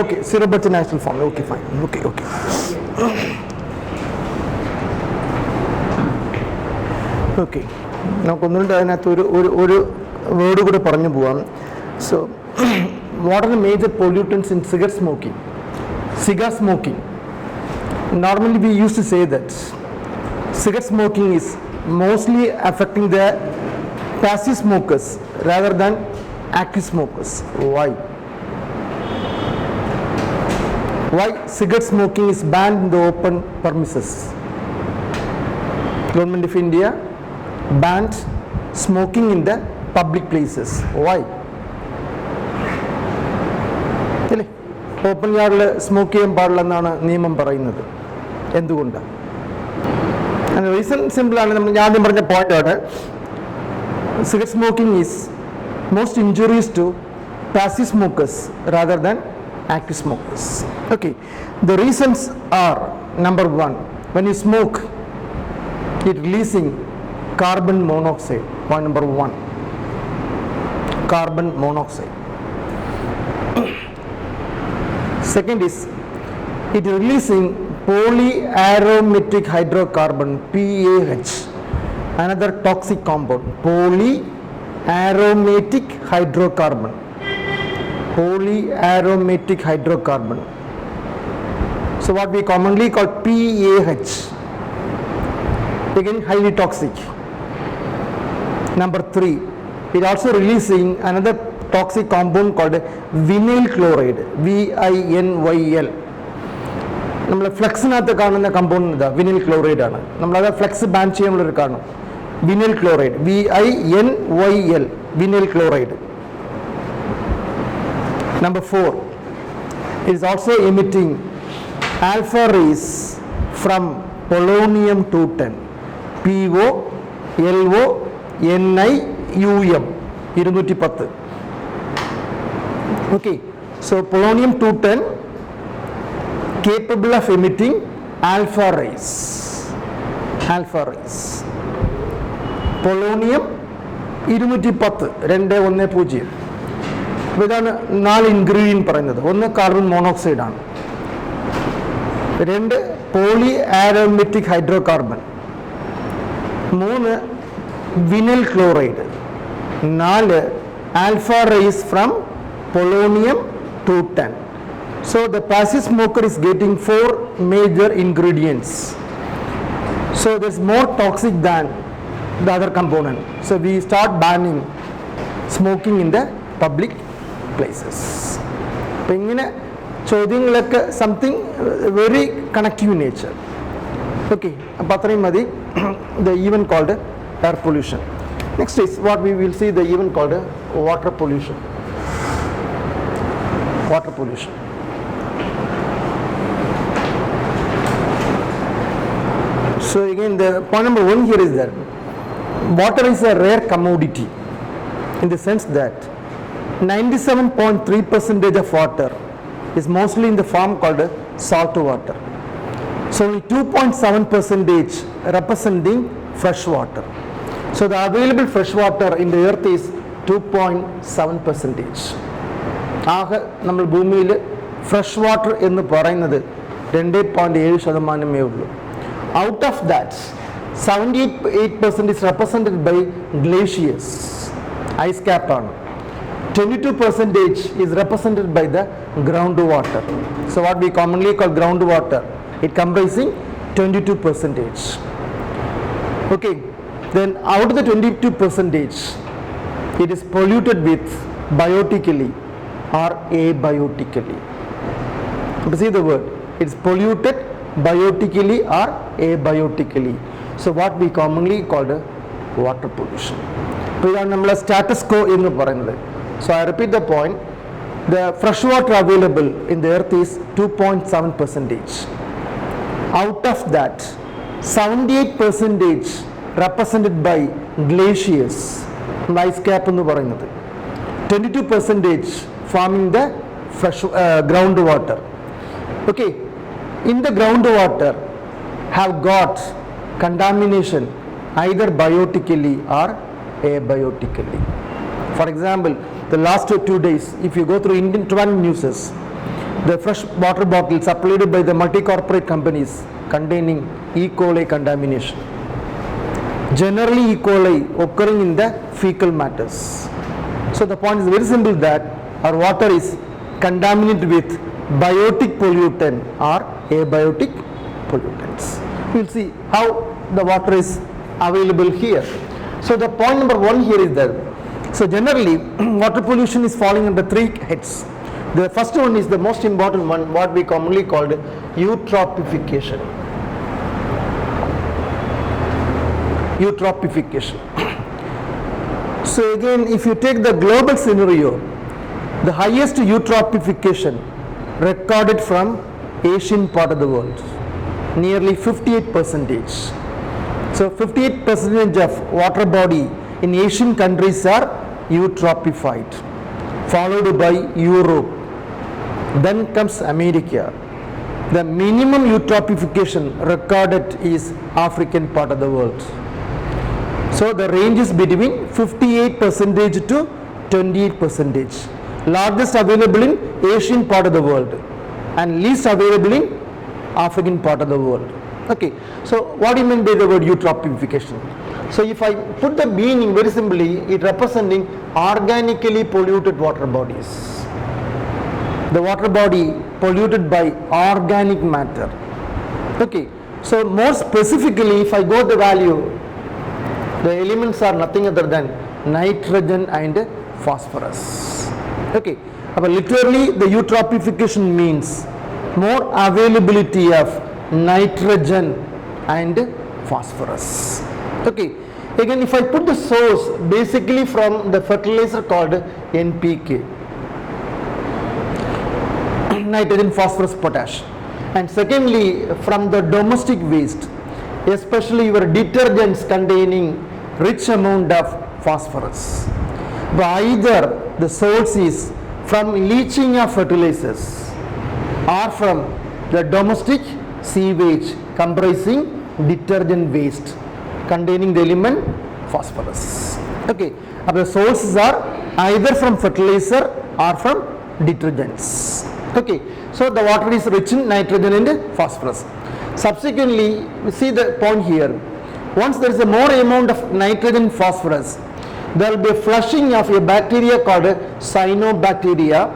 Okay, Sirobacca National Farm. Okay, fine. Okay. Okay. Now, word കൂടെ പറഞ്ഞു പോവാം. So, what are the major pollutants in cigarette smoking? Cigar smoking. Normally, we used to say that cigarette smoking is mostly affecting the passive smokers rather than active smokers. Why? Why cigarette smoking is banned in the open premises? Government of India banned smoking in the public places. Why? Open യാർഡിൽ smoke ചെയ്യാൻ പാടില്ലെന്നാണ് നിയമം പറയുന്നത്. എന്തുകൊണ്ടാണ്? അതിന് reason സിമ്പിളാണ്. ഞാൻ ആദ്യം പറഞ്ഞ പോയിന്റാണ്. Cigarette smoking is most injurious to passive smokers rather than active smokers. Okay, the reasons are: number one, when you smoke, it releasing carbon monoxide. Point number one, carbon monoxide. Second is, it releasing polyaromatic hydrocarbon, PAH, another toxic compound. Polyaromatic hydrocarbon. Polyaromatic hydrocarbon. So what we commonly call PAH. Again, highly toxic. Number three, it also releasing another toxic compound called vinyl chloride. VINYL. നമ്മൾ ഫ്ലെക്സിനകത്ത് കാണുന്ന compound ഇതാ Vinil chloride ആണ്. നമ്മളത് flex ban ചെയ്യാനുള്ളൊരു കാരണം. Vinil chloride, VINYL, Vinil chloride. Number four, it is also emitting alpha rays from polonium-210, POLONIUM 210. Okay, so polonium-210 capable of emitting alpha rays. Polonium 210 210. ഇതാണ് 4 ingredient പറയുന്നത്. ഒന്ന് കാർബൺ മോണോക്സൈഡ് ആണ്, 2 poly aromatic hydrocarbon, 3 vinyl chloride, 4 alpha rays from polonium-210. So the passive smoker is getting 4 major ingredients. So there's more toxic than the other component. So we start banning smoking in the public places. അപ്പോൾ ഇങ്ങനെ ചോദ്യങ്ങളൊക്കെ something very connective in nature. Okay, അപ്പോൾ അത്രയും മതി. The even called air pollution. Next is what we will see, the even called water pollution. Water pollution. So again, the point number one here is that water is a rare commodity in the sense that 97.3% of water is mostly in the form called salt water. So only 2.7% representing fresh water. So the available fresh water in the earth is 2.7%. ആകെ നമ്മൾ ഭൂമിയിൽ fresh water എന്ന് പറയുന്നത് 2.7% ഉള്ളൂ. Out of that 78% is represented by glaciers, ice cap ആണ്. 22% is represented by the groundwater. So what we commonly call groundwater, it comprising 22%. Okay, then out of the 22%, it is polluted with biotically or abiotically. See the word, it's polluted biotically or abiotically. So what we commonly call the water pollution. So ഇതാണ് നമ്മളെ status കോ എന്ന് പറയുന്നത്. So I repeat the point, the fresh water available in the earth is 2.7%. Out of that 78% represented by glaciers, ice cap എന്ന് പറയുന്നത്, 22% forming the fresh groundwater. Okay, in the groundwater have got contamination either biotically or abiotically. For example, the last 2 days, if you go through Indian 12 newses, the fresh water bottle supplied by the multi-corporate companies containing E. coli contamination. Generally E. coli occurring in the fecal matters. So the point is very simple, that our water is contaminated with biotic pollutant or abiotic pollutants. We will see how the water is available here. So the point number 1 here is that, so generally water pollution is falling under 3 heads. The first one is the most important one, what we commonly called eutrophication. Eutrophication. So again, if you take the global scenario, the highest eutrophication recorded from Asian part of the world, nearly 58%. So 58% of water body in Asian countries are eutrophied, followed by Europe, then comes America. The minimum eutrophication recorded is African part of the world. So the range is between 58% to 28%. Largest available in Asian part of the world and least available in African part of the world. Okay, so what do you mean by the word eutrophication? So if I put the meaning very simply, it representing organically polluted water bodies. The water body polluted by organic matter. Okay, so more specifically, if I go the value, the elements are nothing other than nitrogen and phosphorus. Okay, but literally the eutrophication means more availability of nitrogen and phosphorus. Okay, again if I put the source basically from the fertilizer called NPK, nitrogen, phosphorus, potash, and secondly from the domestic waste, especially your detergents containing rich amount of phosphorus. But either the source is from leaching of fertilizers or from the domestic sewage comprising detergent waste containing the element phosphorus. Okay, the sources are either from fertilizer or from detergents. Okay, so the water is rich in nitrogen and phosphorus. Subsequently, we see the point here. Once there is a more amount of nitrogen phosphorus, there will be a flushing of a bacteria called cyanobacteria,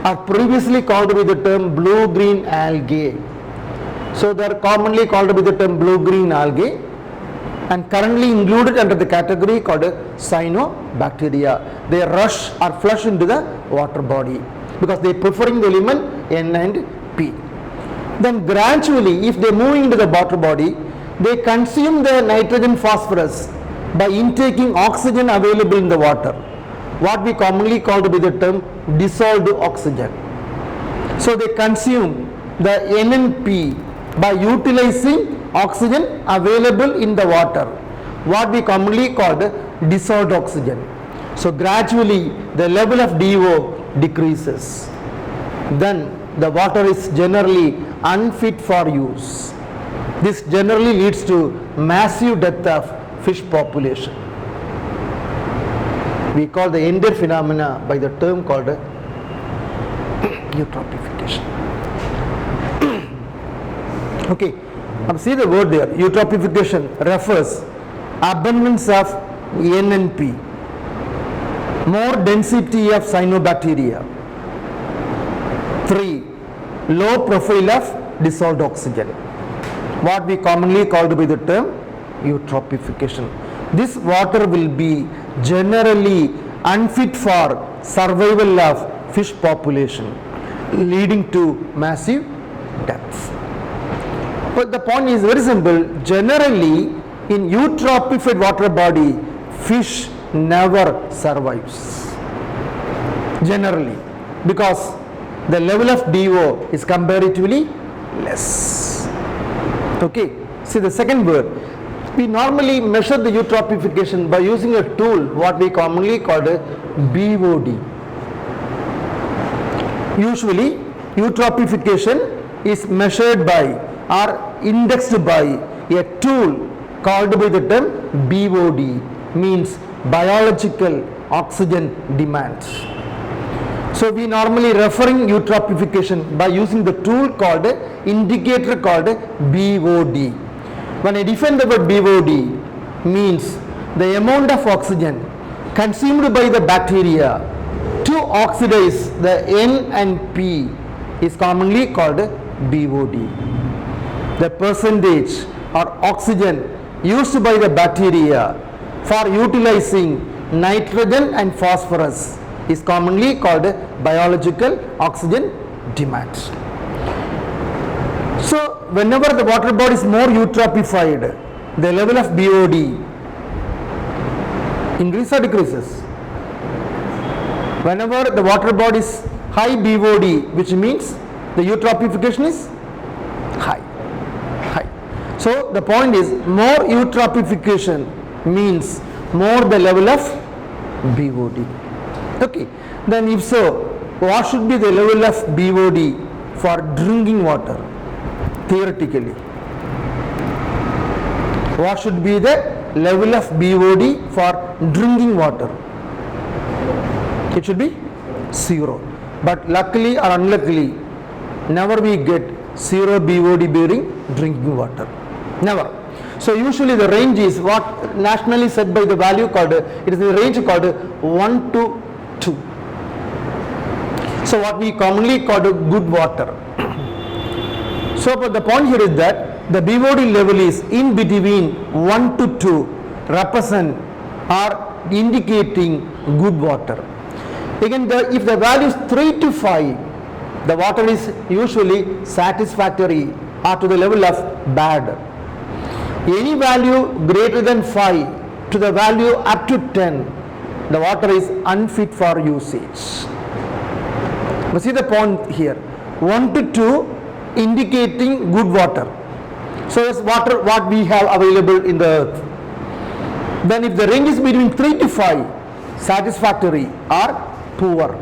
or previously called with the term blue-green algae. So they are commonly called with the term blue-green algae and currently included under the category called cyanobacteria. They rush or flush into the water body because they are preferring the element N and P. Then gradually, if they move into the water body, they consume the nitrogen phosphorus by intaking oxygen available in the water, what we commonly call with the term dissolved oxygen. So they consume the N and P by utilizing oxygen available in the water, what we commonly call dissolved oxygen. So gradually the level of DO decreases. Then the water is generally unfit for use. This generally leads to massive death of fish population. We call the end phenomena by the term called eutrophication. Okay, now see the word there. Eutrophication refers abundance of N and P, more density of cyanobacteria. 3. Low profile of dissolved oxygen, what we commonly called by the term eutrophication. This water will be generally unfit for survival of fish population, leading to massive deaths. But the point is very simple. Generally, in eutrophied water body, fish never survives. Generally, because the level of DO is comparatively less. Okay, see the second word. We normally measure the eutrophication by using a tool what we commonly call a BOD. Usually eutrophication is measured by or indexed by a tool called by the term BOD, means biological oxygen demand. So we normally referring eutrophication by using the tool called indicator called BOD. When I define the word BOD, means the amount of oxygen consumed by the bacteria to oxidize the N and P is commonly called BOD. The percentage or oxygen used by the bacteria for utilizing nitrogen and phosphorus is commonly called biological oxygen demand. So whenever the water body is more eutrophied, the level of BOD increases or decreases? Whenever the water body is high BOD, which means the eutrophication is high. So the point is, more eutrophication means more the level of BOD. Okay, then if so, what should be the level of BOD for drinking water? Theoretically, what should be the level of BOD for drinking water? It should be 0. But luckily or unluckily, never we get 0 BOD during drinking water. Never. So usually the range is what nationally set by the value called, it is the range called 1 to 2. So what we commonly call good water. So but the point here is that the BOD level is in between 1 to 2 represent or indicating good water. Again, if the value is 3 to 5, the water is usually satisfactory or to the level of bad. Any value greater than 5 to the value up to 10, the water is unfit for usage. But see the point here, 1 to 2 indicating good water. So that's water what we have available in the earth. Then if the range is between 3 to 5, satisfactory or poor.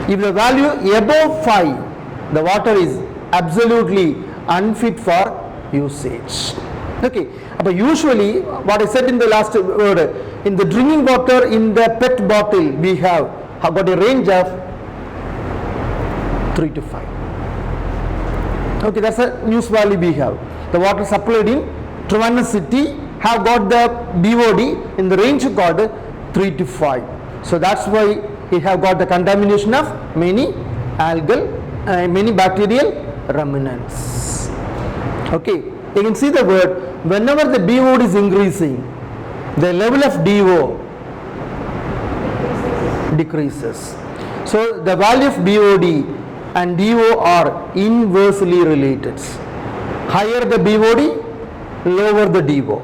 If the value above 5, the water is absolutely unfit for usage. Okay, but usually what I said in the last word, in the drinking water in the PET bottle we have got a range of 3 to 5. Okay, that's a news value we have. The water supplied in Trivandrum city have got the BOD in the range called 3 to 5. So that's why we have got the contamination of many algal, many bacterial remnants. Okay, you can see the word, whenever the BOD is increasing, the level of DO decreases. So the value of BOD and DO are inversely related. Higher the BOD, lower the DO.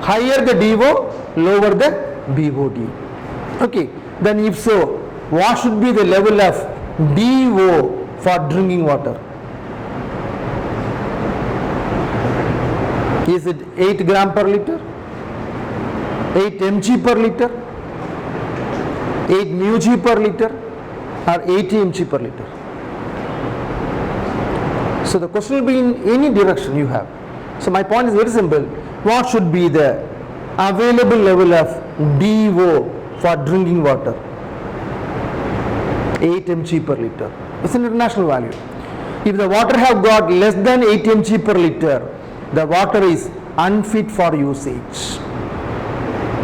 Higher the DO, lower the BOD. Okay, then if so, what should be the level of DO for drinking water? Is it 8 gram per liter, 8 mg per liter, 8 μg per liter, or 80 mg per liter? So the question will be in any direction you have. So my point is very simple. What should be the available level of DO for drinking water? 8 mg per liter. It's an international value. If the water have got less than 8 mg per liter, the water is unfit for usage.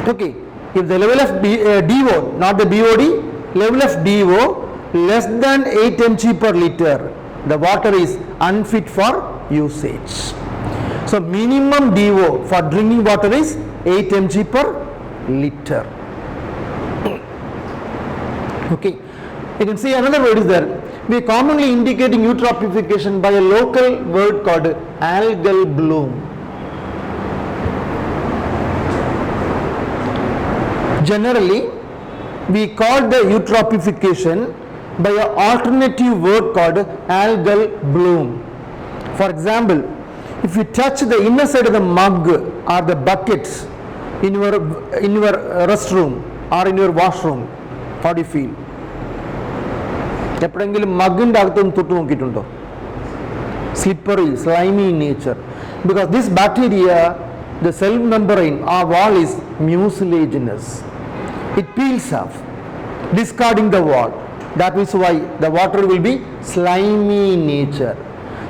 Okay, if the level of DO, not the BOD, level of DO less than 8 mg per liter, the water is unfit for usage. So minimum DO for drinking water is 8 mg per liter. Okay, you can see another word is there. We are commonly indicating eutrophication by a local word called algal bloom. Generally, we call the eutrophication by an alternative word called algal bloom. For example, if you touch the inner side of the mug or the buckets in your restroom or in your washroom, how do you feel? എപ്പോഴെങ്കിലും മഗിൻ്റെ അകത്തൊന്ന് തൊട്ട് നോക്കിയിട്ടുണ്ടോ? Slippery, slimy in nature, because this bacteria, the cell membrane or wall is mucilaginous. It peels off, discarding the wall. That is why the water will be slimy in nature.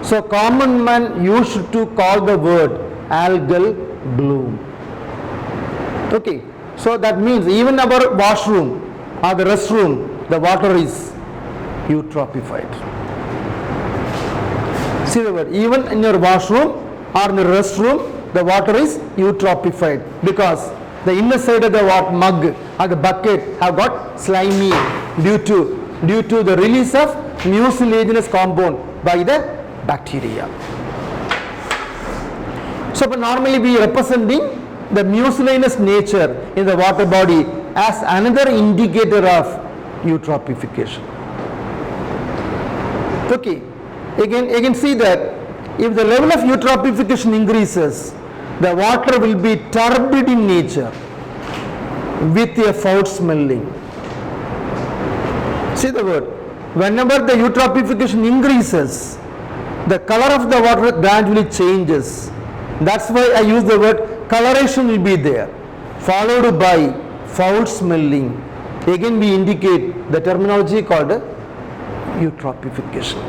So common man used to call the word algal bloom. Okay, so that means even our washroom or the restroom, the water is eutrophied. See the word, even in your washroom or in the restroom, the water is eutrophied because the inner side of the mug or the bucket have got slimy due to the release of mucilaginous compound by the bacteria. So but normally we are representing the mucilaginous nature in the water body as another indicator of eutrophication. Okay, again see that if the level of eutrophication increases, the water will be turbid in nature with a foul smelling. See the word, whenever the eutrophication increases, the color of the water gradually changes. That's why I use the word coloration will be there, followed by foul smelling. Again we indicate the terminology called eutrophication.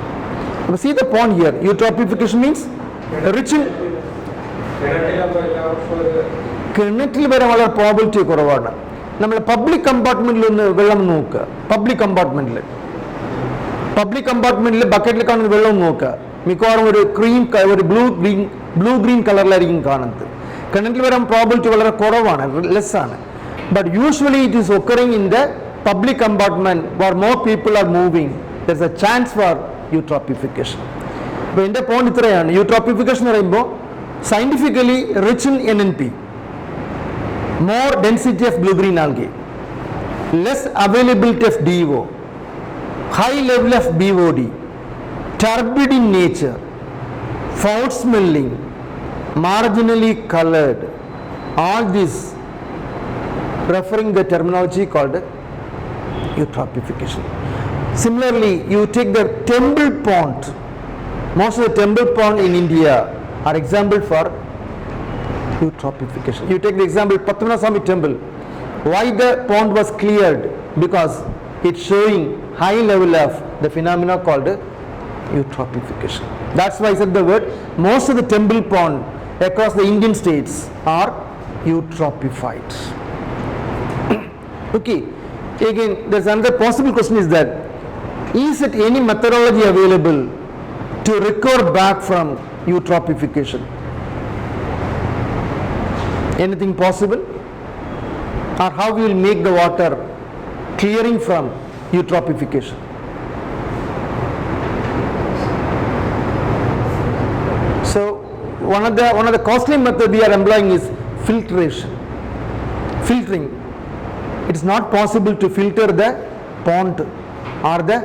Now see the point here, eutrophication means rich in കിണറ്റിൽ വരെ വളരെ probability കുറവാണ്. നമ്മൾ public കമ്പാർട്ട്മെന്റിൽ ഒന്ന് വെള്ളം നോക്കുക, public കമ്പാർട്ട്മെന്റിൽ ബക്കറ്റിൽ കാണുന്ന വെള്ളം നോക്കുക, മിക്കവാറും ഒരു ഒരു ബ്ലൂ ഗ്രീൻ കളറിലായിരിക്കും കാണുന്നത്. കിണറ്റിൽ വരാൻ പ്രോബിലിറ്റി വളരെ കുറവാണ്, ലെസ് ആണ്. But usually it is occurring in the public compartment where more people are moving, there is a chance for eutrophication. അപ്പോൾ എൻ്റെ പോയിന്റ് ഇത്രയാണ്, eutrophication എന്ന് പറയുമ്പോൾ scientifically rich in NNP, more density of blue-green algae, less availability of DO, high level of BOD, turbid in nature, foul smelling, marginally colored, all this referring the terminology called eutrophication. Similarly, you take the temple pond, most of the temple pond in India are example for eutrophication. You take the example Padmanabhaswamy temple. Why the pond was cleared? Because it's showing high level of the phenomena called eutrophication. That's why I said the word, most of the temple pond across the Indian states are eutrophied. Okay, again there's another possible question is that, is it any methodology available to recover back from eutrophication? Anything possible? Or how we will make the water clearing from eutrophication? So one of the costly method we are employing is filtering. It is not possible to filter the pond or the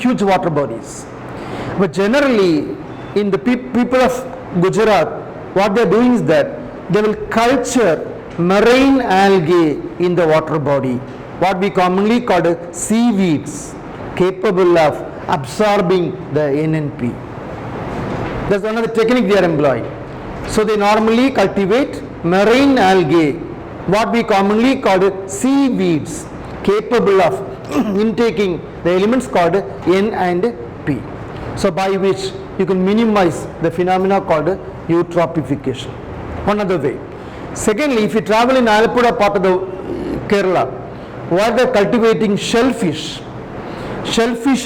huge water bodies. But generally, in the people of Gujarat, what they are doing is that they will culture marine algae in the water body, what we commonly call seaweeds, capable of absorbing the NNP. That's another technique they are employing. So they normally cultivate marine algae, what we commonly call seaweeds, capable of intaking the elements called N and P. So by which you can minimize the phenomena called eutrophication. One other way. Secondly, if you travel in Alappuzha part of the Kerala, where they are cultivating shellfish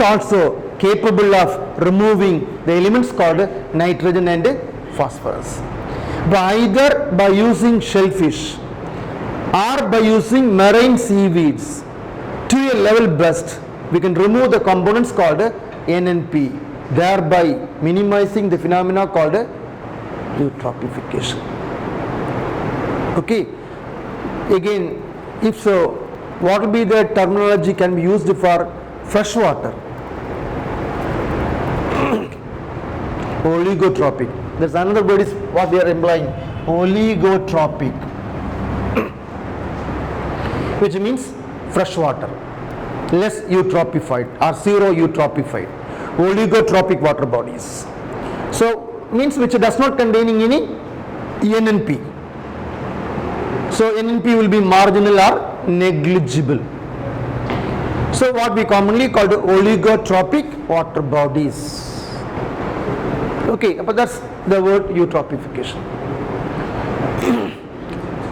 also capable of removing the elements called nitrogen and phosphorus. Either by using shellfish or by using marine seaweeds to a level best, we can remove the components called NNP, thereby minimizing the phenomena called eutrophication. Okay, again, if so, what will be the terminology can be used for fresh water? Oligotrophic. There's another word is what they are employing, oligotrophic, which means fresh water, less eutrophied or zero eutrophied, oligotrophic water bodies. So means which does not containing any NNP. So NNP will be marginal or negligible. So what we commonly call the oligotrophic water bodies. Okay, but that's the word eutrophication.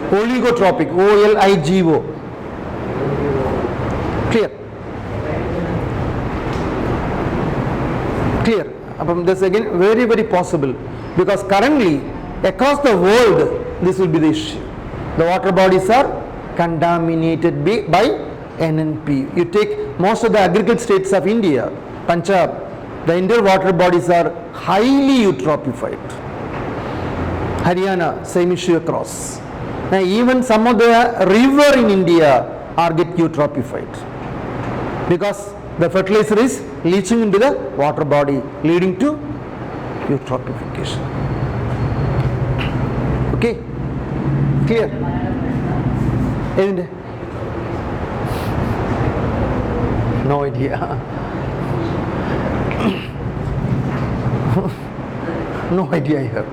Oligotrophic, O-L-I-G-O. Clear? Clear? This again very very possible, because currently across the world this will be the issue. The water bodies are contaminated by NNP. You take most of the agricultural states of India, Punjab, the Indian water bodies are highly eutrophied. Haryana, same issue across. Now even some of the river in India are get eutrophied, because the fertilizer is leaching into the water body, leading to eutrophication. Okay, clear? No idea. No idea here.